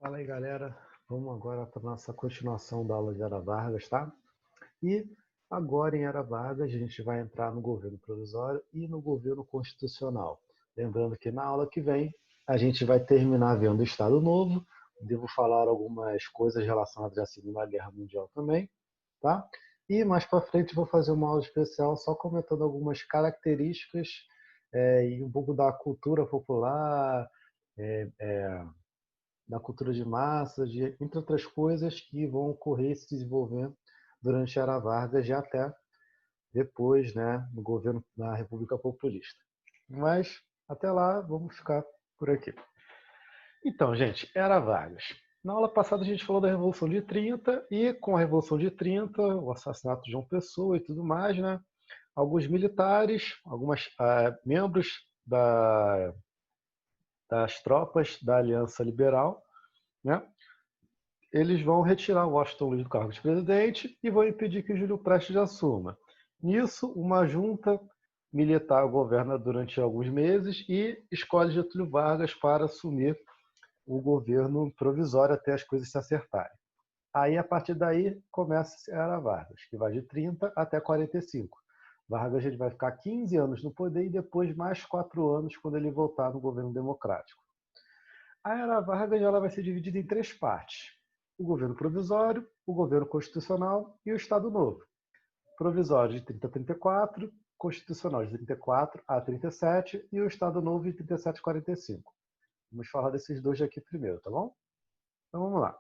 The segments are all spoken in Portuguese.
Fala aí, galera. Vamos agora para a nossa continuação da aula de Era Vargas, tá? E agora em Era Vargas a gente vai entrar no governo provisório e no governo constitucional. Lembrando que na aula que vem a gente vai terminar vendo o Estado Novo. Devo falar algumas coisas relacionadas à Segunda Guerra Mundial também, tá? E mais para frente vou fazer uma aula especial só comentando algumas características e um pouco da cultura popular, é, é, da cultura de massa, entre outras coisas que vão ocorrer e se desenvolver durante a Era Vargas e até depois, né, no governo da República Populista. Mas até lá, vamos ficar por aqui. Então, gente, Era Vargas. Na aula passada a gente falou da Revolução de 30 e com a Revolução de 30, o assassinato de João Pessoa e tudo mais, né? Alguns militares, alguns membros das tropas da Aliança Liberal, né? Eles vão retirar Washington Luiz do cargo de presidente e vão impedir que Júlio Prestes assuma. Nisso, uma junta militar governa durante alguns meses e escolhe Getúlio Vargas para assumir o governo provisório até as coisas se acertarem. Aí, a partir daí, começa a Era Vargas, que vai de 30 até 45. Vargas ele vai ficar 15 anos no poder e depois mais 4 anos quando ele voltar no governo democrático. A Era Vargas ela vai ser dividida em três partes: o governo provisório, o governo constitucional e o Estado Novo. Provisório de 30 a 34, constitucional de 34 a 37 e o Estado Novo de 37 a 45. Vamos falar desses dois aqui primeiro, tá bom? Então vamos lá.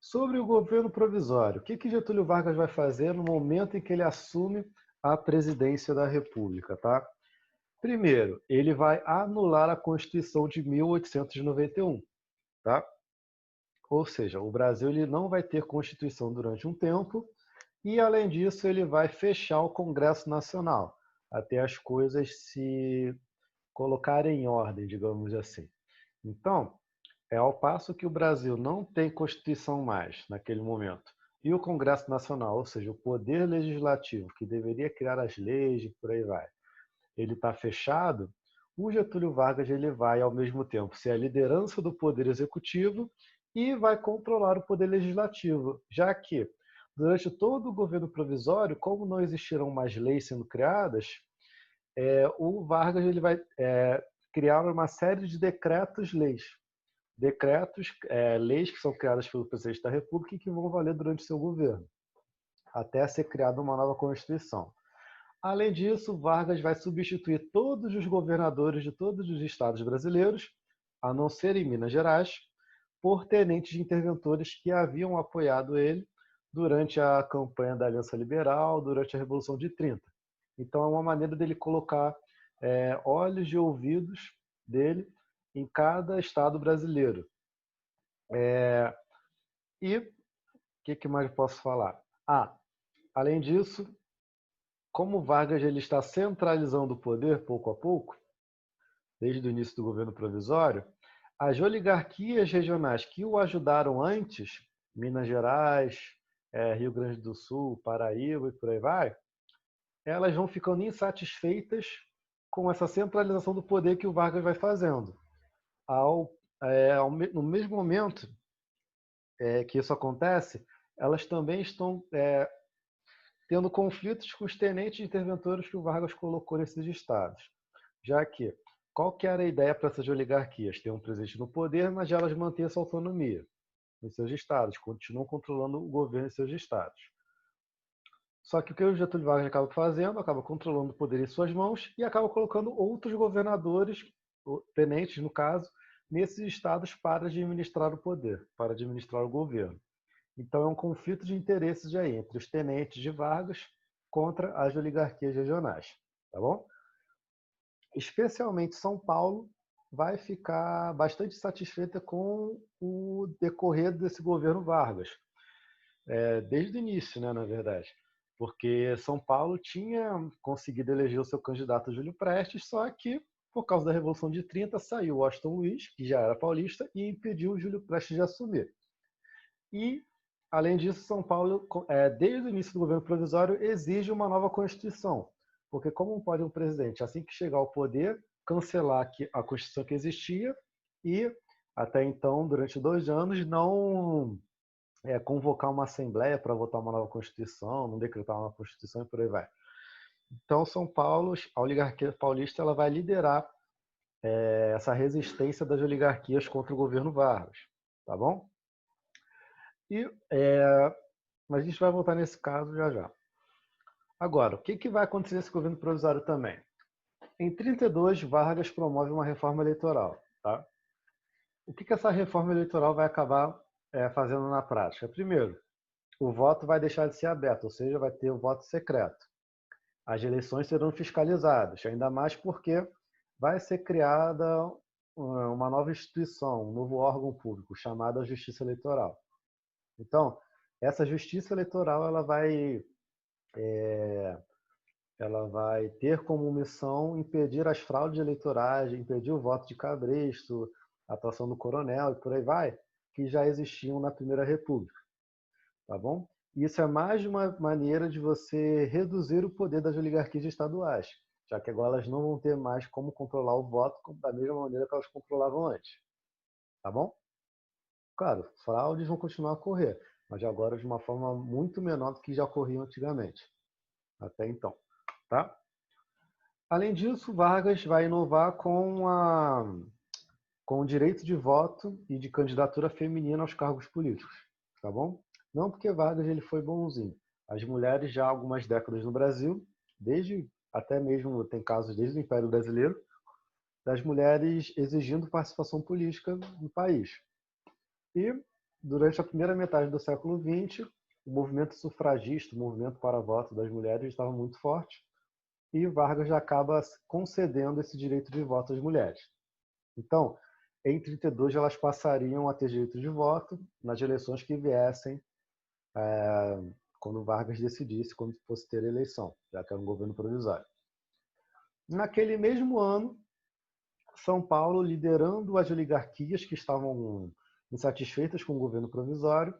Sobre o governo provisório, o que Getúlio Vargas vai fazer no momento em que ele assume a presidência da República, tá? Primeiro, ele vai anular a Constituição de 1891, tá? Ou seja, o Brasil ele não vai ter Constituição durante um tempo e, além disso, ele vai fechar o Congresso Nacional até as coisas se colocarem em ordem, digamos assim. Então, é ao passo que o Brasil não tem Constituição mais naquele momento e o Congresso Nacional, ou seja, o poder legislativo que deveria criar as leis e por aí vai, ele está fechado. O Getúlio Vargas ele vai, ao mesmo tempo, ser a liderança do poder executivo e vai controlar o poder legislativo, já que, durante todo o governo provisório, como não existiram mais leis sendo criadas, o Vargas ele vai criar uma série de decretos-leis. Decretos, leis que são criadas pelo presidente da República e que vão valer durante o seu governo, até ser criada uma nova Constituição. Além disso, Vargas vai substituir todos os governadores de todos os estados brasileiros, a não ser em Minas Gerais, por tenentes de interventores que haviam apoiado ele durante a campanha da Aliança Liberal, durante a Revolução de 30. Então, é uma maneira dele colocar olhos e ouvidos dele em cada estado brasileiro. E o que mais posso falar? Além disso, como Vargas ele está centralizando o poder pouco a pouco, desde o início do governo provisório, as oligarquias regionais que o ajudaram antes, Minas Gerais, Rio Grande do Sul, Paraíba e por aí vai, elas vão ficando insatisfeitas com essa centralização do poder que o Vargas vai fazendo. No mesmo momento que isso acontece, elas também estão tendo conflitos com os tenentes interventores que o Vargas colocou nesses estados. Já que, qual que era a ideia para essas oligarquias? Ter um presidente no poder, mas elas mantêm essa autonomia nos seus estados, continuam controlando o governo em seus estados. Só que o que o Getúlio Vargas acaba fazendo, acaba controlando o poder em suas mãos e acaba colocando outros governadores, tenentes no caso, nesses estados para administrar o poder, para administrar o governo. Então é um conflito de interesses aí entre os tenentes de Vargas contra as oligarquias regionais, tá bom? Especialmente São Paulo vai ficar bastante satisfeita com o decorrer desse governo Vargas, desde o início, né, na verdade, porque São Paulo tinha conseguido eleger o seu candidato Júlio Prestes, só que por causa da Revolução de 30 saiu Washington Luiz, que já era paulista, e impediu o Júlio Prestes de assumir. E, além disso, São Paulo, desde o início do governo provisório, exige uma nova Constituição. Porque como pode um presidente, assim que chegar ao poder, cancelar a Constituição que existia e até então, durante 2 anos, não convocar uma assembleia para votar uma nova Constituição, não decretar uma Constituição e por aí vai. Então, São Paulo, a oligarquia paulista, ela vai liderar essa resistência das oligarquias contra o governo Vargas, tá bom? Mas a gente vai voltar nesse caso já já. Agora, o que vai acontecer nesse governo provisório também? Em 32, Vargas promove uma reforma eleitoral, tá? O que essa reforma eleitoral vai acabar fazendo na prática? Primeiro, o voto vai deixar de ser aberto, ou seja, vai ter o voto secreto. As eleições serão fiscalizadas, ainda mais porque vai ser criada uma nova instituição, um novo órgão público, chamada Justiça Eleitoral. Então, essa Justiça Eleitoral ela vai ter como missão impedir as fraudes eleitorais, impedir o voto de cabresto, a atuação do coronel e por aí vai, que já existiam na Primeira República, tá bom? Isso é mais uma maneira de você reduzir o poder das oligarquias estaduais, já que agora elas não vão ter mais como controlar o voto da mesma maneira que elas controlavam antes, tá bom? Claro, fraudes vão continuar a ocorrer, mas agora de uma forma muito menor do que já ocorriam antigamente, até então, tá? Além disso, Vargas vai inovar com o direito de voto e de candidatura feminina aos cargos políticos, tá bom? Não porque Vargas ele foi bonzinho. As mulheres já há algumas décadas no Brasil, até mesmo tem casos desde o Império Brasileiro, das mulheres exigindo participação política no país. E durante a primeira metade do século XX, o movimento sufragista, o movimento para voto das mulheres estava muito forte, e Vargas já acaba concedendo esse direito de voto às mulheres. Então, em 32 elas passariam a ter direito de voto nas eleições que viessem quando Vargas decidisse, quando fosse ter eleição, já que era um governo provisório. Naquele mesmo ano, São Paulo, liderando as oligarquias que estavam insatisfeitas com o governo provisório,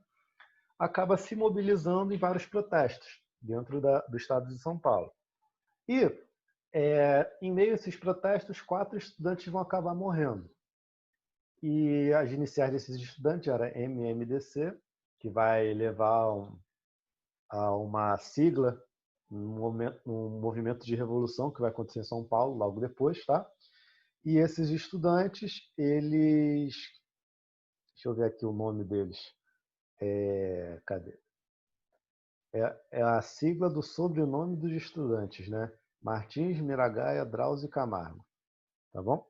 acaba se mobilizando em vários protestos dentro do estado de São Paulo. E, em meio a esses protestos, 4 estudantes vão acabar morrendo. E as iniciais desses estudantes era MMDC, que vai levar a uma sigla, um movimento de revolução que vai acontecer em São Paulo logo depois, tá? E esses estudantes, eles... Deixa eu ver aqui o nome deles. Cadê? É a sigla do sobrenome dos estudantes, né? Martins, Miragaia, Drauzio e Camargo. Tá bom?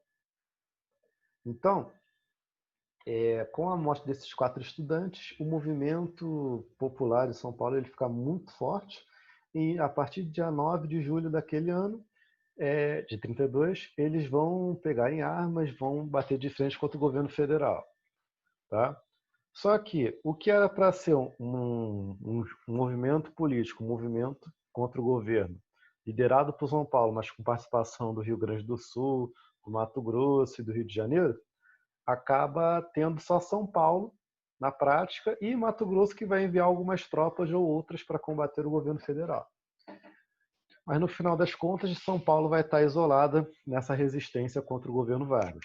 Então, com a morte desses 4 estudantes, o movimento popular em São Paulo ele fica muito forte e a partir do dia 9 de julho daquele ano, de 32, eles vão pegar em armas, vão bater de frente contra o governo federal. Tá? Só que o que era para ser um movimento político, um movimento contra o governo, liderado por São Paulo, mas com participação do Rio Grande do Sul, do Mato Grosso e do Rio de Janeiro, acaba tendo só São Paulo na prática e Mato Grosso que vai enviar algumas tropas ou outras para combater o governo federal. Mas no final das contas, São Paulo vai estar isolada nessa resistência contra o governo Vargas.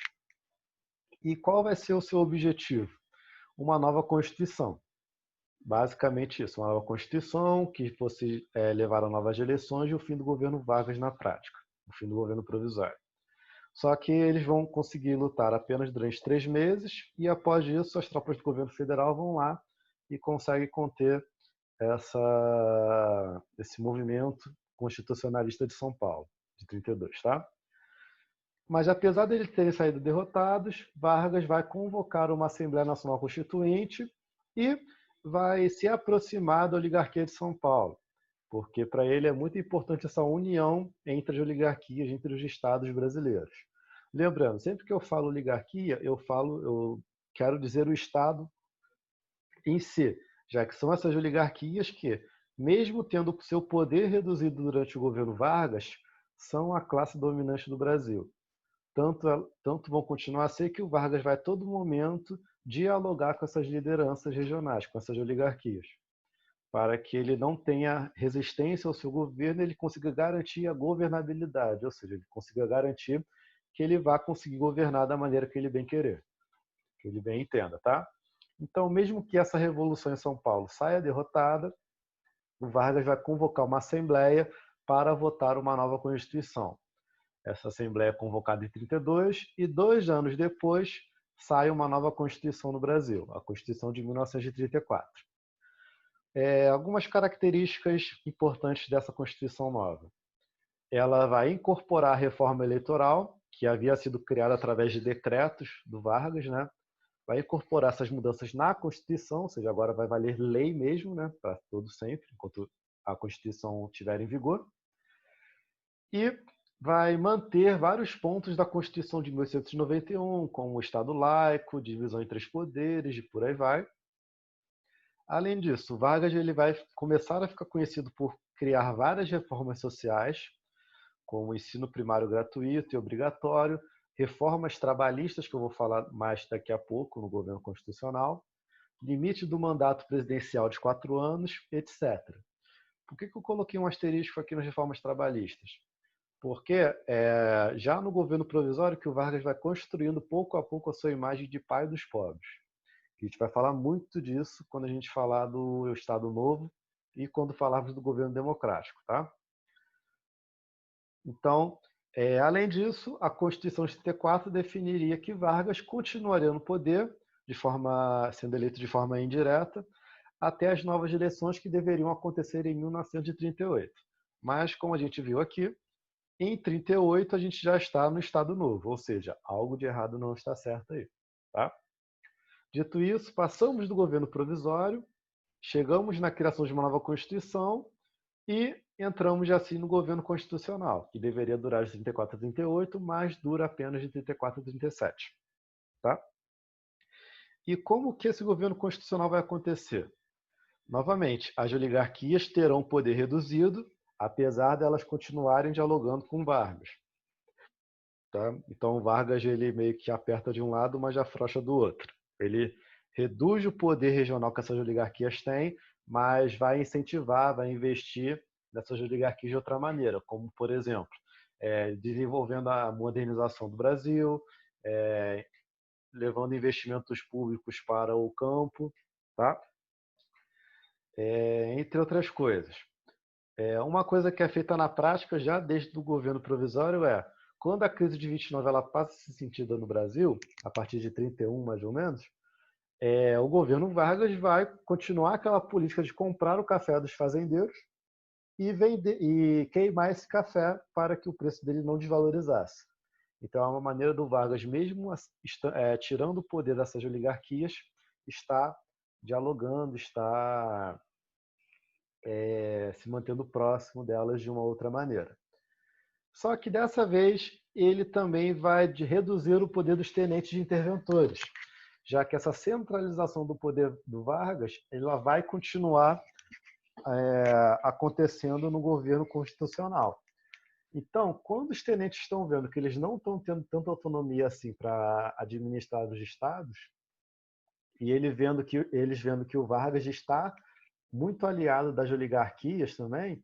E qual vai ser o seu objetivo? Uma nova Constituição. Basicamente isso, uma nova Constituição que fosse levar a novas eleições e o fim do governo Vargas na prática, o fim do governo provisório. Só que eles vão conseguir lutar apenas durante 3 meses e após isso as tropas do governo federal vão lá e conseguem conter esse movimento constitucionalista de São Paulo, de 32, tá? Mas apesar deles terem saído derrotados, Vargas vai convocar uma Assembleia Nacional Constituinte e vai se aproximar da oligarquia de São Paulo, porque para ele é muito importante essa união entre as oligarquias, entre os estados brasileiros. Lembrando, sempre que eu falo oligarquia, eu quero dizer o estado em si, já que são essas oligarquias que, mesmo tendo seu poder reduzido durante o governo Vargas, são a classe dominante do Brasil. Tanto vão continuar a ser que o Vargas vai a todo momento dialogar com essas lideranças regionais, com essas oligarquias, para que ele não tenha resistência ao seu governo, ele consiga garantir a governabilidade, ou seja, ele consiga garantir que ele vai conseguir governar da maneira que ele bem querer. que ele bem entenda, tá? Então, mesmo que essa revolução em São Paulo saia derrotada, o Vargas vai convocar uma assembleia para votar uma nova Constituição. Essa assembleia é convocada em 32 e 2 anos depois sai uma nova Constituição no Brasil, a Constituição de 1934. Algumas características importantes dessa Constituição nova. Ela vai incorporar a reforma eleitoral, que havia sido criada através de decretos do Vargas, né? Vai incorporar essas mudanças na Constituição, ou seja, agora vai valer lei mesmo, né? Para todo sempre, enquanto a Constituição estiver em vigor. E vai manter vários pontos da Constituição de 1891, como o Estado laico, divisão em 3 poderes, e por aí vai. Além disso, Vargas ele vai começar a ficar conhecido por criar várias reformas sociais, como o ensino primário gratuito e obrigatório, reformas trabalhistas, que eu vou falar mais daqui a pouco no governo constitucional, limite do mandato presidencial de 4 anos, etc. Por que eu coloquei um asterisco aqui nas reformas trabalhistas? Porque já no governo provisório que o Vargas vai construindo pouco a pouco a sua imagem de pai dos pobres. A gente vai falar muito disso quando a gente falar do Estado Novo e quando falarmos do governo democrático, tá? Então, além disso, a Constituição de 34 definiria que Vargas continuaria no poder, sendo eleito de forma indireta, até as novas eleições que deveriam acontecer em 1938. Mas, como a gente viu aqui, em 38 a gente já está no Estado Novo, ou seja, algo de errado não está certo aí. Tá? Dito isso, passamos do governo provisório, chegamos na criação de uma nova Constituição e entramos assim no governo constitucional, que deveria durar de 34 a 38, mas dura apenas de 34 a 37. Tá? E como que esse governo constitucional vai acontecer? Novamente, as oligarquias terão poder reduzido, apesar delas continuarem dialogando com Vargas. Tá? Então, Vargas ele meio que aperta de um lado, mas afrouxa do outro. Ele reduz o poder regional que essas oligarquias têm, mas vai incentivar, vai investir nessas oligarquias de outra maneira, como, por exemplo, desenvolvendo a modernização do Brasil, levando investimentos públicos para o campo, tá? Entre outras coisas. Uma coisa que é feita na prática já desde o governo provisório quando a crise de 29 ela passa a se sentir no Brasil, a partir de 31 mais ou menos, o governo Vargas vai continuar aquela política de comprar o café dos fazendeiros e queimar esse café para que o preço dele não desvalorizasse. Então é uma maneira do Vargas, mesmo tirando o poder dessas oligarquias, está dialogando, está se mantendo próximo delas de uma outra maneira. Só que dessa vez ele também vai reduzir o poder dos tenentes de interventores, já que essa centralização do poder do Vargas ela vai continuar acontecendo no governo constitucional. Então, quando os tenentes estão vendo que eles não estão tendo tanta autonomia assim para administrar os estados, e eles vendo que o Vargas está muito aliado das oligarquias também,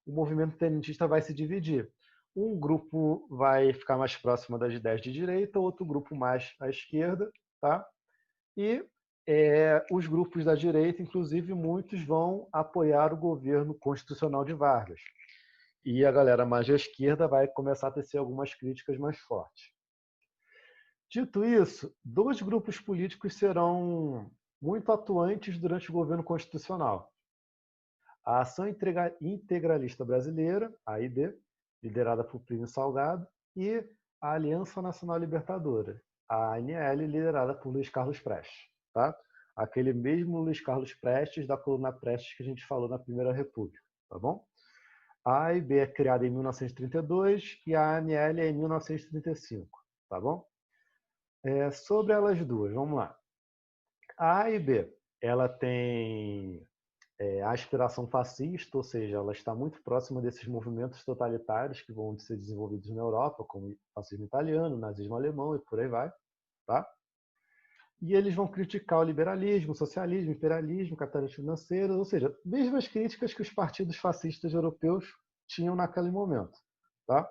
o movimento tenentista vai se dividir. Um grupo vai ficar mais próximo das ideias de direita, outro grupo mais à esquerda, tá? E os grupos da direita, inclusive, muitos vão apoiar o governo constitucional de Vargas. E a galera mais à esquerda vai começar a tecer algumas críticas mais fortes. Dito isso, 2 grupos políticos serão muito atuantes durante o governo constitucional. A Ação Integralista Brasileira, AIB, liderada por Plínio Salgado, e a Aliança Nacional Libertadora, a ANL, liderada por Luiz Carlos Prestes. Tá? Aquele mesmo Luiz Carlos Prestes da coluna Prestes que a gente falou na Primeira República. Tá bom? A AIB é criada em 1932 e a ANL é em 1935. Tá bom? Sobre elas duas, vamos lá. A AIB, ela tem a aspiração fascista, ou seja, ela está muito próxima desses movimentos totalitários que vão ser desenvolvidos na Europa, como o fascismo italiano, o nazismo alemão e por aí vai. Tá? E eles vão criticar o liberalismo, o socialismo, o imperialismo, o capitalismo financeiro, ou seja, mesmas críticas que os partidos fascistas europeus tinham naquele momento. Tá?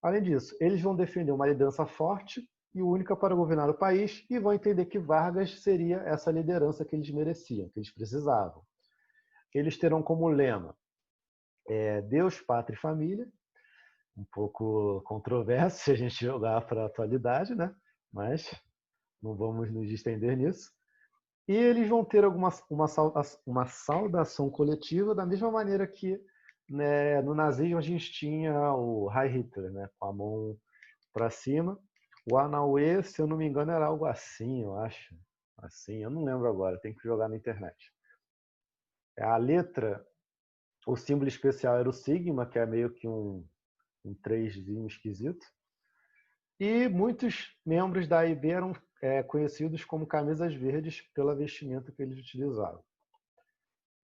Além disso, eles vão defender uma liderança forte e única para governar o país, e vão entender que Vargas seria essa liderança que eles mereciam, que eles precisavam. Eles terão como lema Deus, Pátria e Família, um pouco controverso se a gente jogar para a atualidade, né? Mas não vamos nos estender nisso. E eles vão ter uma saudação coletiva da mesma maneira que, né, no nazismo a gente tinha o Heil Hitler, né, com a mão para cima. O Anauê, se eu não me engano, era algo assim, eu acho. Assim, eu não lembro agora, tem que jogar na internet. A letra, o símbolo especial era o sigma, que é meio que um trêszinho esquisito. E muitos membros da AIB eram conhecidos como camisas verdes pela vestimenta que eles utilizavam.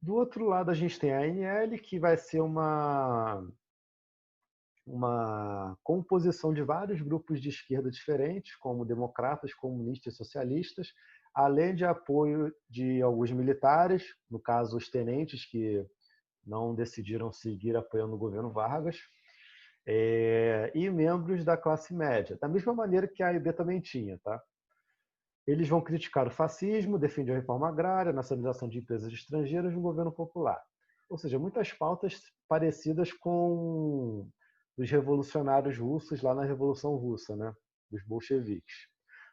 Do outro lado, a gente tem a ANL, que vai ser uma composição de vários grupos de esquerda diferentes, como democratas, comunistas e socialistas, além de apoio de alguns militares, no caso os tenentes, que não decidiram seguir apoiando o governo Vargas, e membros da classe média, da mesma maneira que a AIB também tinha. Tá? Eles vão criticar o fascismo, defender a reforma agrária, a nacionalização de empresas estrangeiras no governo popular. Ou seja, muitas pautas parecidas com os revolucionários russos lá na Revolução Russa, né? Dos bolcheviques.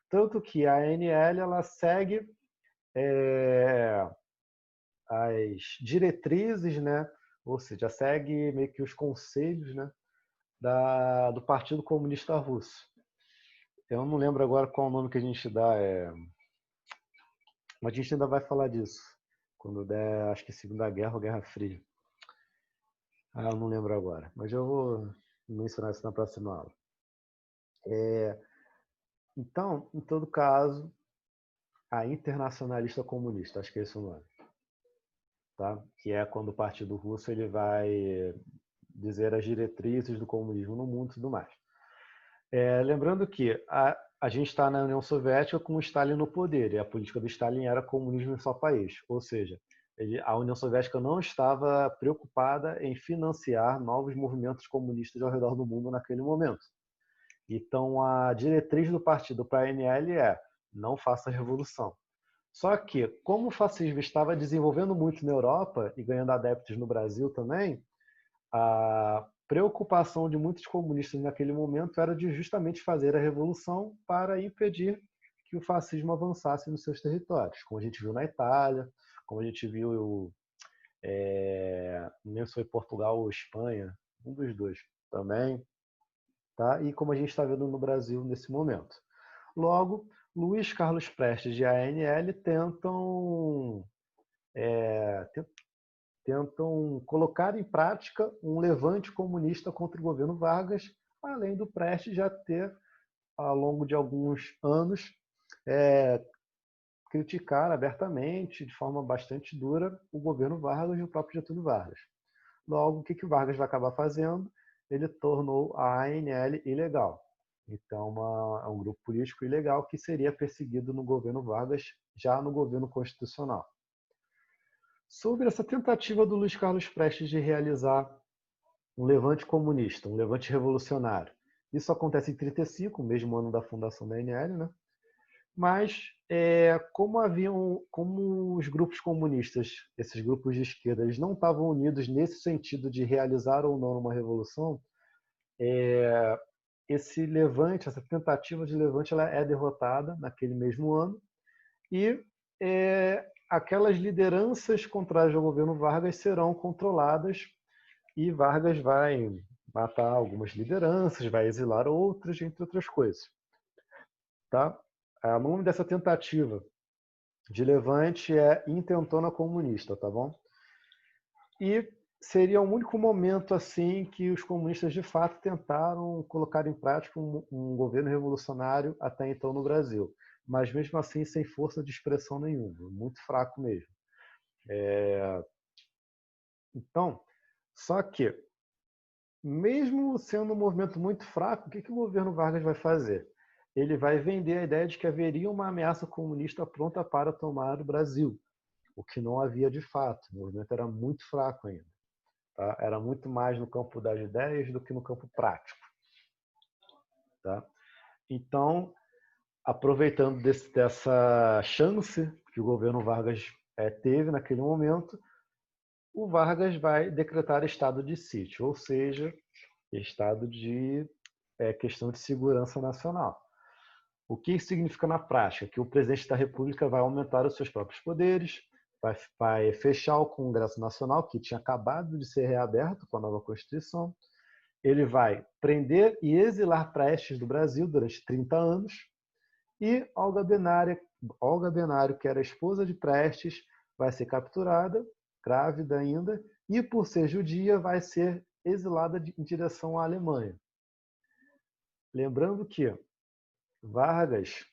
Tanto que a ANL ela segue as diretrizes, né? Ou seja, segue meio que os conselhos, né? Do Partido Comunista Russo. Eu não lembro agora qual o nome que a gente dá. Mas a gente ainda vai falar disso. Quando der, acho que Segunda Guerra ou Guerra Fria. Eu não lembro agora. Mas eu vou mencionar isso na próxima aula. Então, em todo caso, a Internacionalista Comunista, acho que é esse o nome. Tá? Que é quando o Partido Russo ele vai dizer as diretrizes do comunismo no mundo e tudo mais. Lembrando que a gente está na União Soviética com o Stalin no poder, e a política do Stalin era comunismo em só país. Ou seja, a União Soviética não estava preocupada em financiar novos movimentos comunistas ao redor do mundo naquele momento. Então, a diretriz do partido para a ANL é não faça revolução. Só que, como o fascismo estava desenvolvendo muito na Europa e ganhando adeptos no Brasil também, a preocupação de muitos comunistas naquele momento era de justamente fazer a revolução para impedir que o fascismo avançasse nos seus territórios, como a gente viu na Itália, como a gente viu, não sei se foi Portugal ou Espanha, um dos dois também, tá? E como a gente está vendo no Brasil nesse momento. Logo, Luiz Carlos Prestes e a ANL tentam colocar em prática um levante comunista contra o governo Vargas, além do Prestes já ter, ao longo de alguns anos, criticar abertamente, de forma bastante dura, o governo Vargas e o próprio Getúlio Vargas. Logo, o que o Vargas vai acabar fazendo? Ele tornou a ANL ilegal. Então, é um grupo político ilegal que seria perseguido no governo Vargas, já no governo constitucional. Sobre essa tentativa do Luiz Carlos Prestes de realizar um levante comunista, um levante revolucionário. Isso acontece em 1935, o mesmo ano da fundação da ANL, né? Mas como os grupos comunistas, esses grupos de esquerda, eles não estavam unidos nesse sentido de realizar ou não uma revolução, esse levante, essa tentativa de levante, ela é derrotada naquele mesmo ano e aquelas lideranças contrárias ao governo Vargas serão controladas e Vargas vai matar algumas lideranças, vai exilar outras, entre outras coisas. Tá? O nome dessa tentativa de levante é Intentona Comunista, tá bom? E seria o único momento assim que os comunistas de fato tentaram colocar em prática um governo revolucionário até então no Brasil, mas mesmo assim sem força de expressão nenhuma, muito fraco mesmo. Então, só que mesmo sendo um movimento muito fraco, o que o governo Vargas vai fazer? Ele vai vender a ideia de que haveria uma ameaça comunista pronta para tomar o Brasil, o que não havia de fato. O movimento era muito fraco ainda. Tá? Era muito mais no campo das ideias do que no campo prático. Tá? Então, aproveitando dessa chance que o governo Vargas teve naquele momento, o Vargas vai decretar estado de sítio, ou seja, estado de questão de segurança nacional. O que isso significa na prática? Que o presidente da República vai aumentar os seus próprios poderes, vai fechar o Congresso Nacional, que tinha acabado de ser reaberto com a nova Constituição. Ele vai prender e exilar Prestes do Brasil durante 30 anos. E Olga Benário, que era esposa de Prestes, vai ser capturada, grávida ainda, e por ser judia, vai ser exilada em direção à Alemanha. Lembrando que Vargas,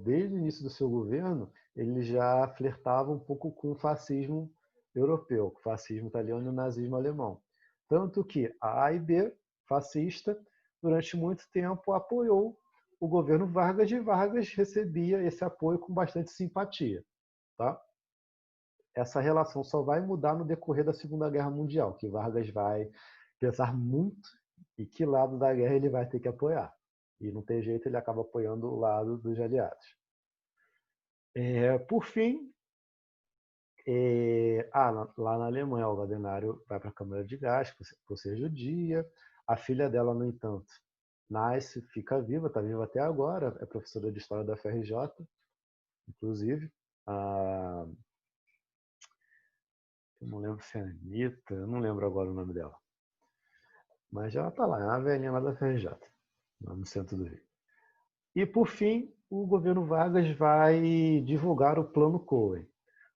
desde o início do seu governo, ele já flertava um pouco com o fascismo europeu, o fascismo italiano e o nazismo alemão. Tanto que a AIB, fascista, durante muito tempo apoiou o governo Vargas, e Vargas recebia esse apoio com bastante simpatia. Tá? Essa relação só vai mudar no decorrer da Segunda Guerra Mundial, que Vargas vai pensar muito em que lado da guerra ele vai ter que apoiar. E não tem jeito, ele acaba apoiando o lado dos aliados. Por fim, lá na Alemanha, Olga Benário vai para a Câmara de Gás por ser judia. A filha dela, no entanto, nasce, fica viva, está viva até agora, é professora de História da FRJ, inclusive. Eu não lembro se é Anitta, eu não lembro agora o nome dela. Mas ela está lá, é uma velhinha lá da FRJ, lá no centro do Rio. E, por fim, o governo Vargas vai divulgar o Plano Cohen.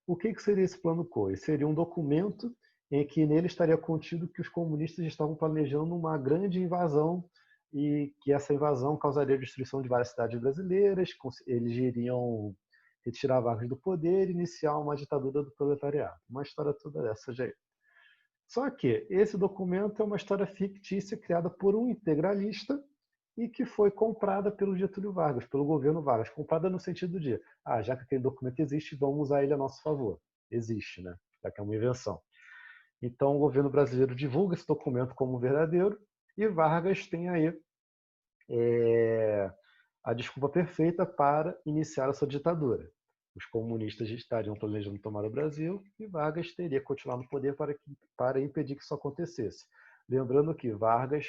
O que seria esse Plano Cohen? Seria um documento em que nele estaria contido que os comunistas estavam planejando uma grande invasão e que essa invasão causaria a destruição de várias cidades brasileiras, eles iriam retirar Vargas do poder e iniciar uma ditadura do proletariado. Uma história toda dessa já. Só que esse documento é uma história fictícia criada por um integralista e que foi comprada pelo Getúlio Vargas, pelo governo Vargas. Comprada no sentido de, já que aquele documento existe, vamos usar ele a nosso favor. Existe, né? Já que é uma invenção. Então o governo brasileiro divulga esse documento como verdadeiro e Vargas tem aí a desculpa perfeita para iniciar a sua ditadura. Os comunistas estariam planejando tomar o Brasil e Vargas teria que continuar no poder para impedir que isso acontecesse. Lembrando que Vargas,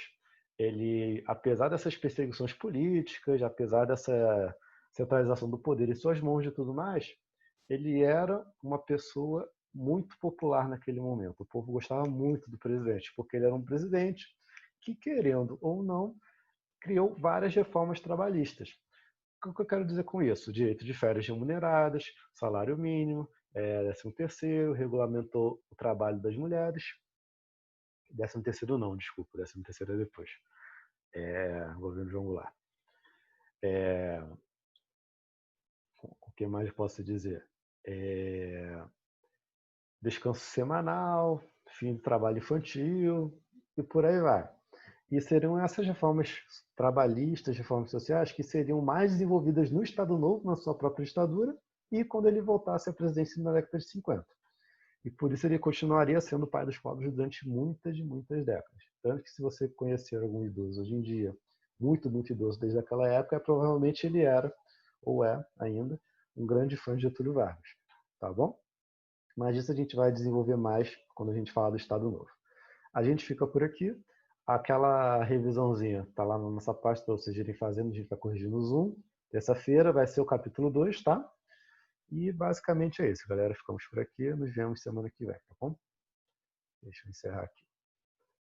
ele, apesar dessas perseguições políticas, apesar dessa centralização do poder em suas mãos e tudo mais, ele era uma pessoa muito popular naquele momento. O povo gostava muito do presidente, porque ele era um presidente que, querendo ou não, criou várias reformas trabalhistas. O que eu quero dizer com isso? Direito de férias remuneradas, salário mínimo, 13º, regulamentou o trabalho das mulheres. 13º não, desculpa, 13º é depois. Governo João Goulart. O que mais posso dizer? Descanso semanal, fim do trabalho infantil e por aí vai. E seriam essas reformas trabalhistas, reformas sociais, que seriam mais desenvolvidas no Estado Novo, na sua própria ditadura, e quando ele voltasse à presidência na década de 50. E por isso ele continuaria sendo o pai dos pobres durante muitas e muitas décadas. Tanto que se você conhecer algum idoso hoje em dia, muito, muito idoso desde aquela época, provavelmente ele era, ou é ainda, um grande fã de Getúlio Vargas. Tá bom? Mas isso a gente vai desenvolver mais quando a gente falar do Estado Novo. A gente fica por aqui. Aquela revisãozinha está lá na nossa página para vocês irem fazendo, a gente vai corrigindo o Zoom. Terça-feira vai ser o capítulo 2, tá? E basicamente é isso, galera. Ficamos por aqui. Nos vemos semana que vem, tá bom? Deixa eu encerrar aqui.